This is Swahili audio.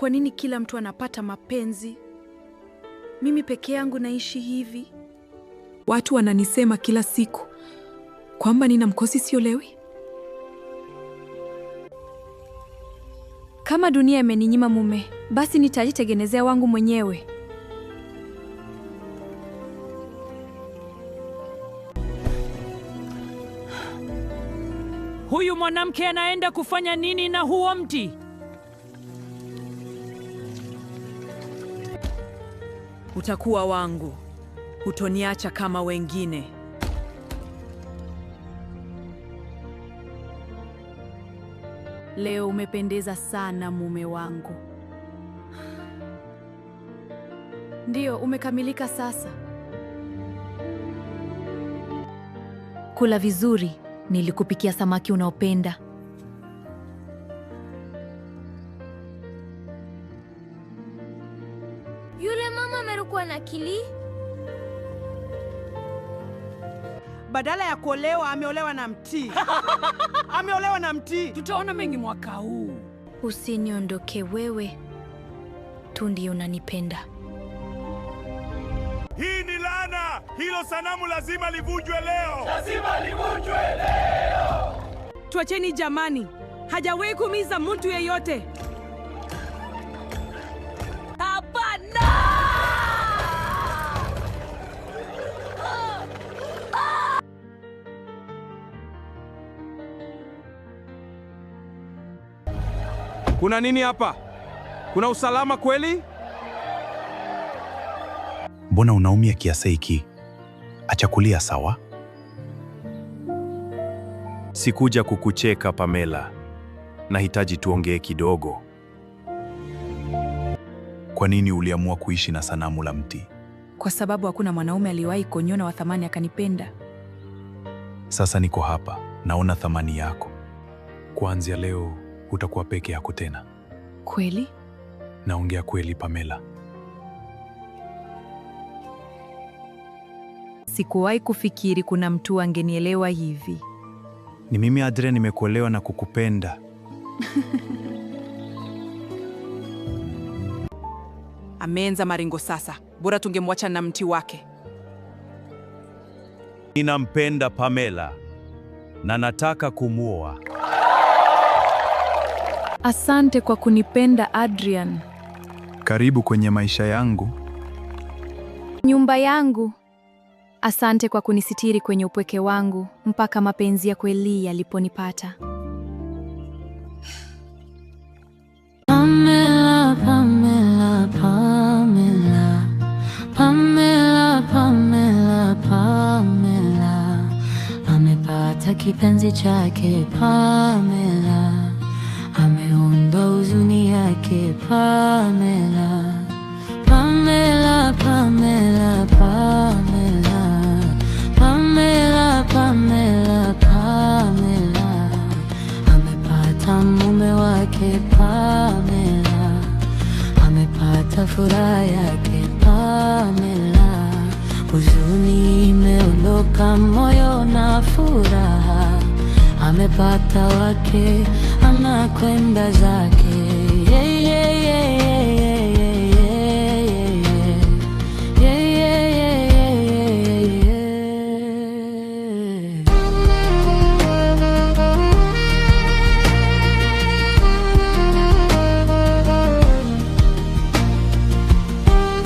kwa nini kila mtu anapata mapenzi? Mimi peke yangu naishi hivi. Watu wananisema kila siku kwamba nina mkosi siolewi. Kama dunia imeninyima mume, basi nitajitengenezea wangu mwenyewe. Huyu mwanamke anaenda kufanya nini na huo mti? Utakuwa wangu. Hutoniacha kama wengine. Leo umependeza sana mume wangu. Ndiyo, umekamilika sasa. Kula vizuri, nilikupikia samaki unaopenda. Yule mama amerukwa na akili. Badala ya kuolewa ameolewa na mti. Ameolewa na mti. Tutaona mengi mwaka huu. Usiniondoke wewe. Tu ndiye unanipenda. Hii ni laana. Hilo sanamu lazima livunjwe leo. Lazima livunjwe leo. Tuacheni jamani. Hajawahi kuumiza mtu yeyote. Kuna nini hapa? Kuna usalama kweli? Mbona unaumia kiasi hiki? Acha kulia, sawa? Sikuja kukucheka Pamela. Nahitaji tuongee kidogo. Kwa nini uliamua kuishi na sanamu la mti? Kwa sababu hakuna mwanaume aliwahi kuniona wa thamani akanipenda. Sasa niko hapa, naona thamani yako. Kuanzia leo utakuwa peke yako tena. Kweli? Naongea kweli Pamela. Sikuwahi kufikiri kuna mtu angenielewa hivi. Ni mimi Adrien, nimekuelewa na kukupenda. Ameenza maringo sasa. Bora tungemwacha na mti wake. Ninampenda Pamela na nataka kumuoa. Asante kwa kunipenda Adrian. Karibu kwenye maisha yangu. Nyumba yangu. Asante kwa kunisitiri kwenye upweke wangu mpaka mapenzi ya kweli yaliponipata. Pamela, Pamela, Pamela, Pamela, Pamela, Pamela, amepata kipenzi chake Pamela, ameondoa huzuni yake Pamela, Pamela, Pamela, Pamela, Pamela, Pamela, Pamela, amepata mume wake Pamela, amepata furaha yake Pamela, huzuni imeondoka, moyo na furaha, amepata wake, anakwenda zake.